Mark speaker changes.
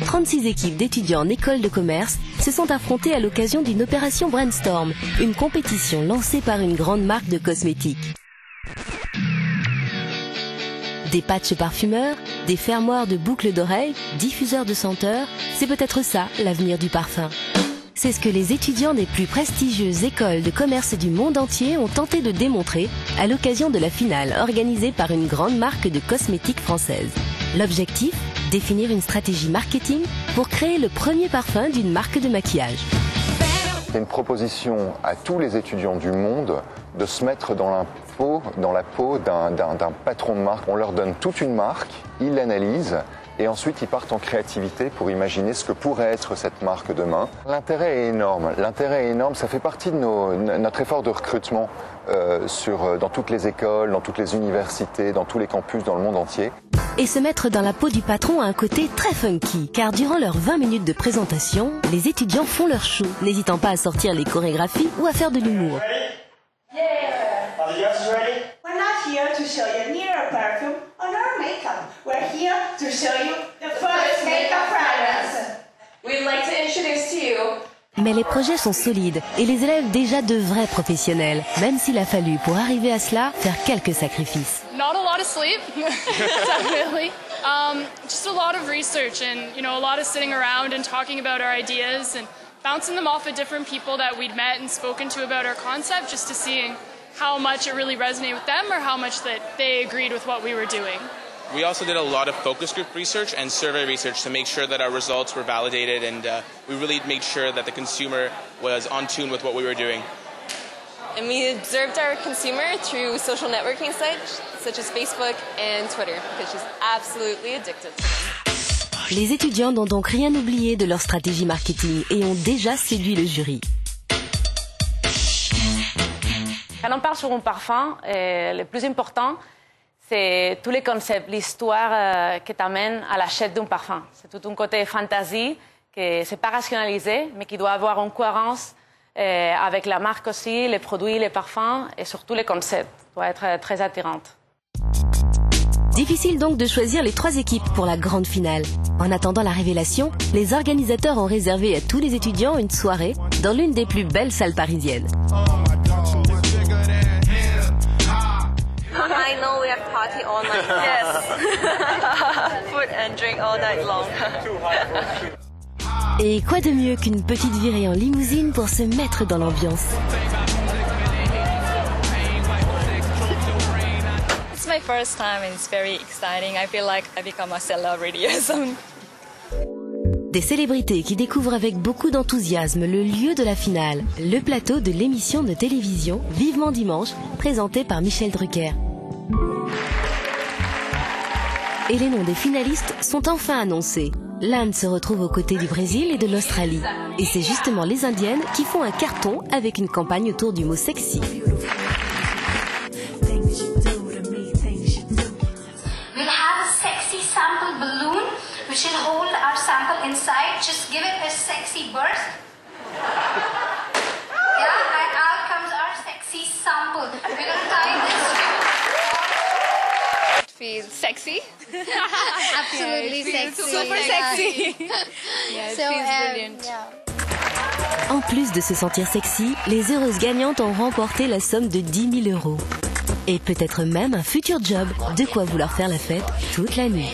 Speaker 1: 36 équipes d'étudiants en école de commerce se sont affrontées à l'occasion d'une opération Brainstorm, une compétition lancée par une grande marque de cosmétiques. Des patchs parfumeurs, des fermoirs de boucles d'oreilles, diffuseurs de senteurs, c'est peut-être ça l'avenir du parfum. C'est ce que les étudiants des plus prestigieuses écoles de commerce du monde entier ont tenté de démontrer à l'occasion de la finale organisée par une grande marque de cosmétiques française. L'objectif ? Définir une stratégie marketing pour créer le premier parfum d'une marque de maquillage.
Speaker 2: C'est une proposition à tous les étudiants du monde de se mettre dans la peau d'un patron de marque. On leur donne toute une marque, ils l'analysent et ensuite ils partent en créativité pour imaginer ce que pourrait être cette marque demain. L'intérêt est énorme. Ça fait partie de notre effort de recrutement dans toutes les écoles, dans toutes les universités, dans tous les campus dans le monde entier.
Speaker 1: Et se mettre dans la peau du patron a un côté très funky, car durant leurs 20 minutes de présentation, les étudiants font leur show, n'hésitant pas à sortir les chorégraphies ou à faire de l'humour. Mais les projets sont solides et les élèves déjà de vrais professionnels, même s'il a fallu pour arriver à cela faire quelques sacrifices.
Speaker 3: Not a lot of sleep, definitely. Just a lot of research and a lot of sitting around and talking about our ideas and bouncing them off of different people that we'd met and spoken to about our concept, just to seeing how much it really resonated with them or how much that they agreed with what we were doing.
Speaker 4: We also did a lot of focus group research and survey research to make sure that our results were validated, and we really made sure that the consumer was on tune with what we were doing.
Speaker 5: And we observed our consumer through social networking sites such as Facebook and Twitter, because she's absolutely addicted to them.
Speaker 1: Les étudiants n'ont donc rien oublié de leur stratégie marketing et ont déjà séduit le jury.
Speaker 6: Quand on parle sur un parfum, le plus important, c'est tous les concepts, l'histoire qui t'amène à l'achat d'un parfum. C'est tout un côté fantaisie, que c'est pas rationalisé, mais qui doit avoir une cohérence avec la marque aussi, les produits, les parfums et surtout les concepts. Doit être très attirante.
Speaker 1: Difficile donc de choisir les 3 équipes pour la grande finale. En attendant la révélation, les organisateurs ont réservé à tous les étudiants une soirée dans l'une des plus belles salles parisiennes.
Speaker 5: I know we have party all night. Yes. Food and drink all night long.
Speaker 1: Et quoi de mieux qu'une petite virée en limousine pour se mettre dans l'ambiance.
Speaker 7: It's my first time and it's very exciting. I feel like I become a celebrity or something.
Speaker 1: Des célébrités qui découvrent avec beaucoup d'enthousiasme le lieu de la finale, le plateau de l'émission de télévision Vivement Dimanche, présentée par Michel Drucker. Et les noms des finalistes sont enfin annoncés. L'Inde se retrouve aux côtés du Brésil et de l'Australie. Et c'est justement les Indiennes qui font un carton avec une campagne autour du mot sexy.
Speaker 8: We should hold our sample inside. Just give it a sexy burst. Yeah, and out comes our sexy sample. We're going to tie this.
Speaker 7: It feels sexy.
Speaker 8: Absolutely sexy.
Speaker 7: Super sexy. Yeah, it feels brilliant.
Speaker 8: Yeah.
Speaker 1: En plus de se sentir sexy, les heureuses gagnantes ont remporté la somme de 10 000 €. Et peut-être même un futur job, de quoi vouloir faire la fête toute la nuit.